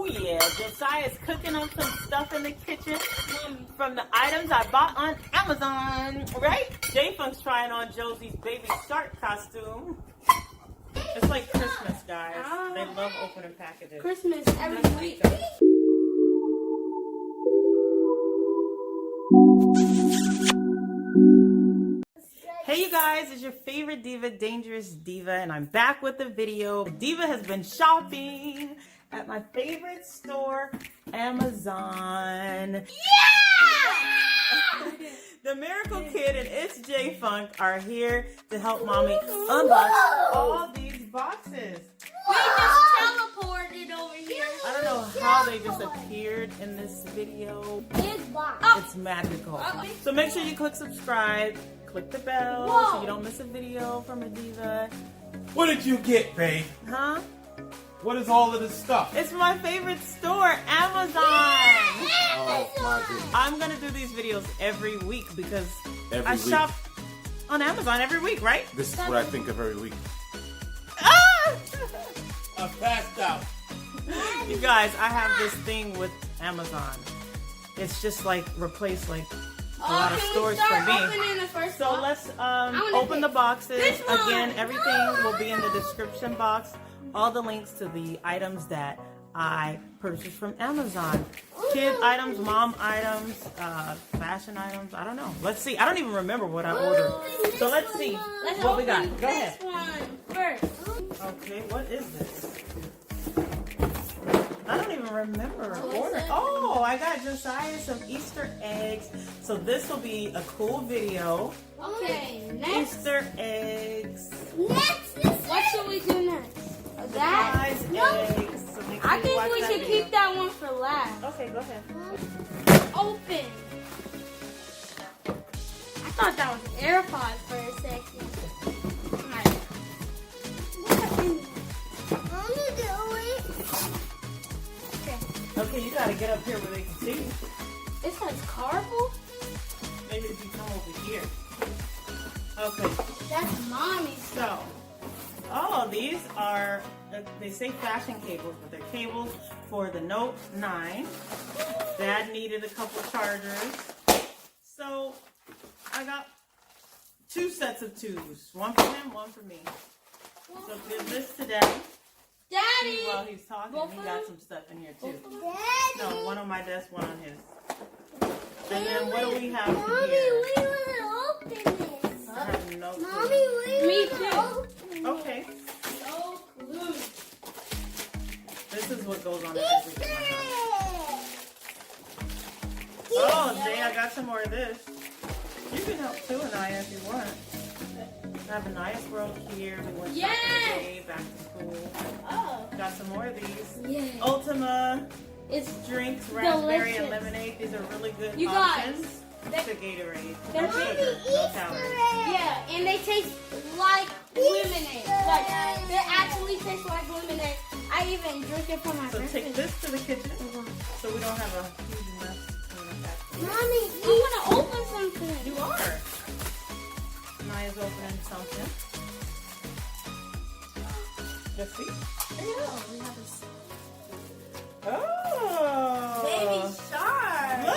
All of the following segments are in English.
yeah, Josiah's cooking up some stuff in the kitchen from the items I bought on Amazon, right? J-Funk's trying on Josie's baby shark costume. It's like Christmas, guys. They love opening packages. Christmas every week. Hey you guys, it's your favorite diva, Dangerous Diva, and I'm back with a video. Diva has been shopping at my favorite store, Amazon. Yeah! The Miracle Kid and it's J-Funk are here to help mommy unbox all these boxes. We just teleported over here. I don't know how they just appeared in this video. It's magical. So make sure you click subscribe, click the bell so you don't miss a video from a diva. What did you get, babe? Huh? What is all of this stuff? It's my favorite store, Amazon. Oh my goodness. I'm gonna do these videos every week because I week. shop on Amazon every week, right? This is what I think of every week. Ah! I'm passed out. You guys, I have this thing with Amazon. It's just like replaced like a lot of stores for me. So let's open the boxes. Again, everything will be in the description box. All the links to the items that I purchased from Amazon. Kid items, mom items, fashion items. I don't know. Let's see. I don't even remember what I ordered. So let's see what we got. Go ahead. This one first. Okay, what is this? I don't even remember ordering. Oh, I got Josiah some Easter eggs. So this will be a cool video. Okay, next. Easter eggs. What should we do next? That? Surprise eggs. So I think we should keep that one for last. Okay, go ahead. Open. I thought that was AirPods for a second. Okay, you gotta get up here where they can see. It says Carvel? Maybe if you come over here. Okay. That's mommy's. So, oh, these are, they say fashion cables, but they're cables for the Note 9. Dad needed a couple chargers. So, I got 2 sets of 2s. One for him, one for me. So give this to Daddy. Daddy! While he's talking, he got some stuff in here too. Daddy! No, one on my desk, one on his. And then what do we have Mommy, here? we want to open this. I have no clue. Mommy, we want to open Okay. No clue. This is what goes on this. every week. Oh, Jay, I got some more of this. You can help too, Anaya, if you want. I have a nice world here. We went shopping today, back to school. Oh. Got some more of these. Yeah. Ultima It's drinks, raspberry and delicious. lemonade. These are really good You guys, options to Gatorade. they're No sugar, no calories. Yeah, and they taste like lemonade. Like, they actually taste like lemonade. I even drink it for my So breakfast. take this to the kitchen so we don't have a huge mess in the back. Mommy, I want to open something. You are. Naya's opening something. Let's see. There you go. We have this. Oh! Baby shark. Look!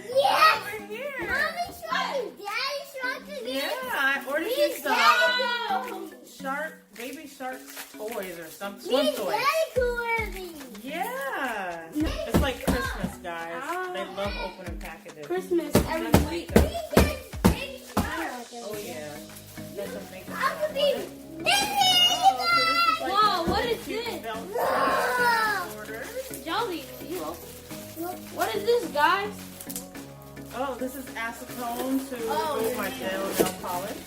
Yes! Over here. Mommy shark and Daddy shark again. Yeah, I ordered you some baby shark toys or some swim These toys. Daddy cooler these. Yeah. It's like Christmas, guys. They love opening packages. Christmas every Just week. makeup. Baby shark. Oh, yeah. That's some makeup. I'm a baby. Oh, so this is like Whoa, a what is cute this? belt Whoa. order. Jolie, you open? What is this, guys? Oh, this is acetone to Oh, remove my yeah. nail polish.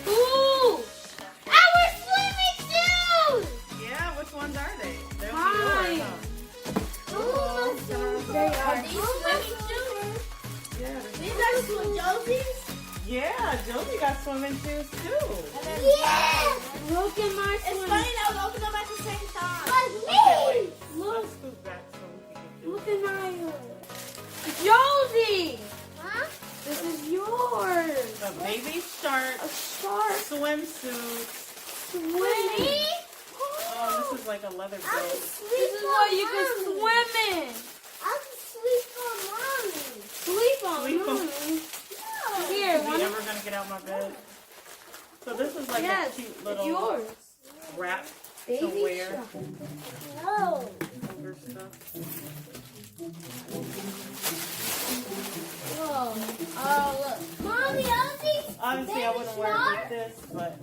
Ooh! Our swimming shoes. Yeah, which ones are they? They're Hi. yours, huh? Oh, They are. these swimming shoes? Yeah, These are Josie's? yeah, Josie got swimming shoes too. Yes! Look at my It's swim. funny that we open them at the same time. Like Okay, me! wait. Look. Let's scoot back so we can get Look at my Josie! Huh? This is yours. this. A baby shark A shark swimsuit. swimming. Oh, this is like a leather I bed. can This sleep is on where you can mommy. swim in. I can sleep on mommy. Sleep on Sleep on- mommy. No. Here, Is one. he ever gonna get out my bed? So this is like Yes, a cute it's little yours. wrap to Baby wear shark. No. over stuff. Whoa. Oh, look. Mommy, all these Obviously, I wouldn't wear it with this, but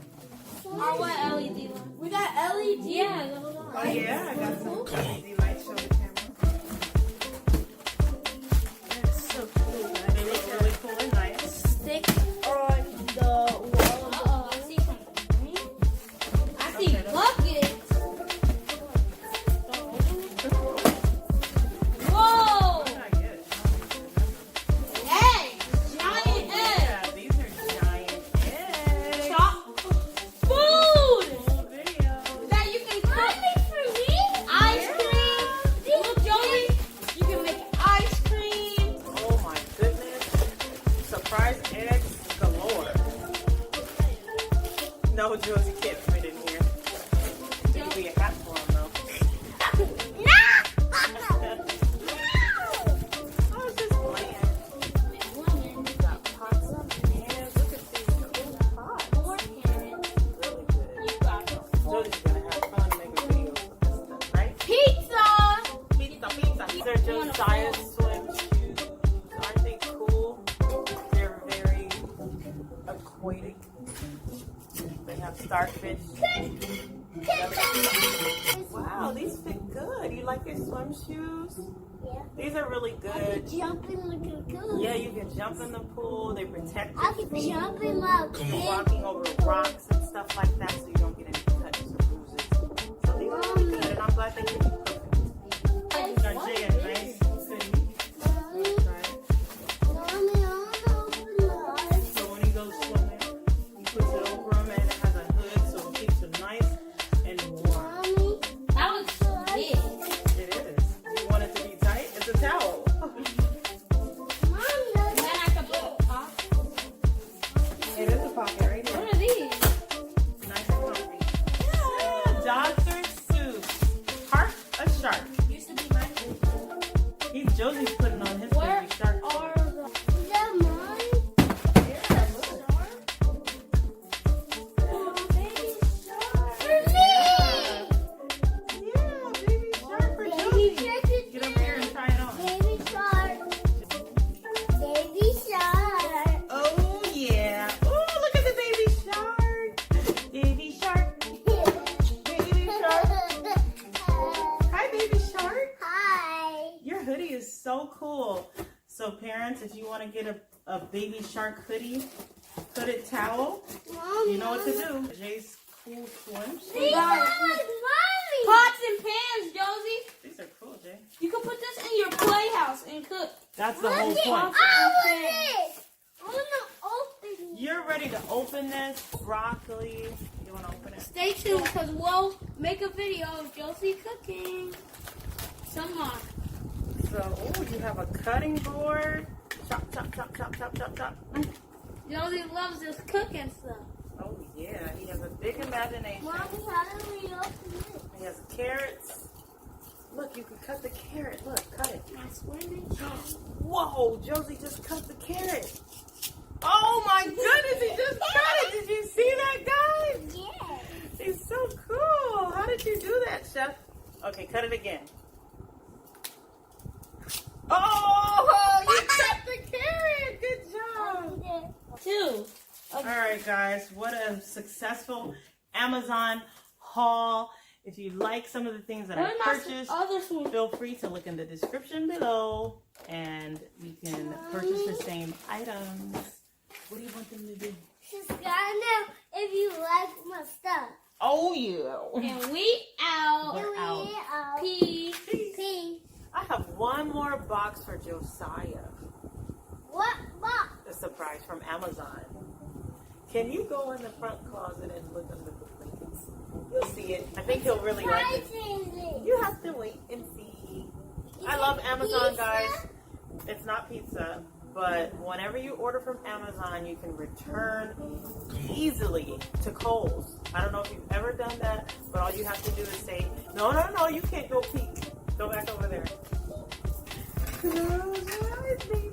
Oh, what LED one? We got LED. Yeah, hold on. oh yeah, I got some LED lights. Show the camera. That's so cool. They look really cool and nice. Stick on the wall. Uh-oh, I see something. I see buckets. Whoa! What did I get? Eggs! Giant eggs! Yeah, these are giant eggs. Chop. Food! Cool video. That you can cook. For me? Ice cream. Look, Joey, you can make ice cream. Oh my goodness. Surprise eggs galore. No, Josie can't fit in here. It could be a hat for him though. I was just playing. Got pots and pans. Look at these cool pots. Really good. Josie's gonna have fun making videos with this stuff, right? Pizza! Pizza. These are Josiah's swim shoes. Aren't they cool? They're very aquatic. They have starfish. Wow, these fit good. You like your swim shoes? Yeah. These are really good. Jump in the cocoon. Yeah, you can jump in the pool. They protect I your can feet. jump in my You're walking over rocks and stuff like that, so you don't get any cuts or bruises. So these are really good, and I'm glad they fit you perfect. Now, Jay, a nice hoodie. Mommy, Right? Mommy, I want to open the eyes. So when he goes swimming, he puts it over him, and it has a hood, so it keeps him nice and warm. Mommy, That looks big. It is. You want it to be tight? It's a towel. Mommy, And then I can put a pop. It is a pocket right here. What are these? Nice and comfy. Yeah. Dr. Seuss. Heart a shark. Used to be mine. Josie's putting on his Where baby shark. are the... is that mine? Yeah, look. Oh, baby shark. Yeah. Yeah, baby shark for Baby Josie. shark is Get over here and try it on. Baby shark. Baby shark. Oh, yeah. Oh, look at the baby shark. Baby shark. Baby shark. Hi, baby shark. Hi. Your hoodie is so cool. So parents, if you want to get a baby shark hoodie, hooded towel, Mommy, you know what to do. Jay's cool swimsuit. These are like mommy. Pots and pans, Josie. These are cool, Jay. You can put this in your playhouse and cook. That's the whole Look it. point. I want it. I want to open it. You're ready to open this broccoli. You want to open it? Stay tuned because we'll make a video of Josie cooking. Some more. So, oh, you have a cutting board. Chop, chop, chop, chop, chop, chop, chop. Josie loves this cooking stuff. Oh, yeah. He has a big imagination. Mommy, how do we open it? He has carrots. Look, you can cut the carrot. Look, cut it. Am I swimming? Whoa, Josie just cut the carrot. Oh my goodness, he just cut it. Did you see that, guys? Yeah. He's so cool. How did you do that, Chef? Okay, cut it again. Oh, you cut the carrot. Good job. Two. All right, guys, what a successful Amazon haul. If you like some of the things that I purchased, Other food. feel free to look in the description below and you can purchase the same items. What do you want them to do? Subscribe now if you like my stuff. Oh, yeah. And we out. We're out. Peace. Peace. I have one more box for Josiah. What box? A surprise from Amazon. Can you go in the front closet and look under the blankets? You'll see it. I think he'll really like it. Surprisingly. You have to wait and see. I love Amazon, guys. It's not pizza, but whenever you order from Amazon, you can return easily to Kohl's. I don't know if you've ever done that, but all you have to do is say, No, no, no, you can't go peek. Go back over there. Close your eyes, baby.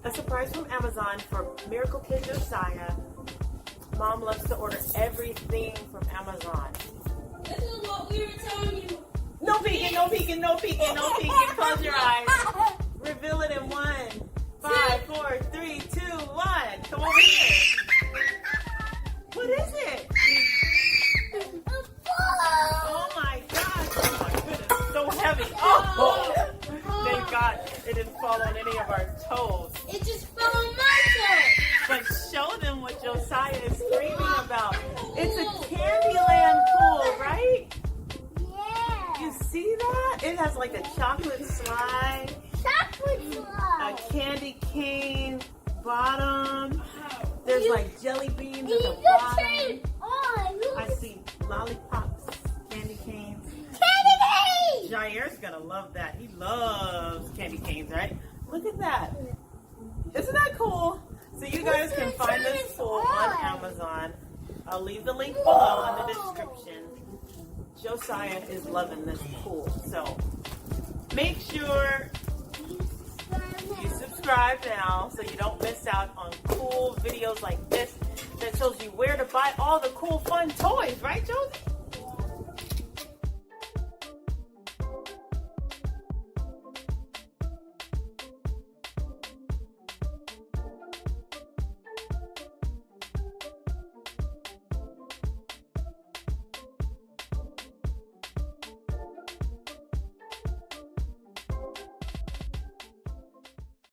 A surprise from Amazon for Miracle Kid Josiah. Mom loves to order everything from Amazon. This is what we were telling you. No peeking, no peeking, no peeking, no peeking. Close your eyes. Reveal it in 1, 5, 4, 3, 2, 1. Come over here. What is it? Oh my gosh. Oh my goodness. So heavy. Oh. Thank God it didn't fall on any of our toes. It just fell on my toe. But show them what Josiah is screaming about. It's a Candyland pool, right? Yeah. You see that? It has like a chocolate slide, Chocolate a slide. candy cane bottom. There's like jelly beans at You the can bottom. trade. Oh, look. I see lollipops, candy canes. Candy cane. Jair's gonna love that. He loves candy canes, right? Look at that. Isn't that cool? So you guys can find this pool on Amazon. I'll leave the link below in the description. Josiah is loving this pool. So make sure you subscribe now so you don't miss out on cool videos like this that shows you where to buy all the cool fun toys. Right, Josie?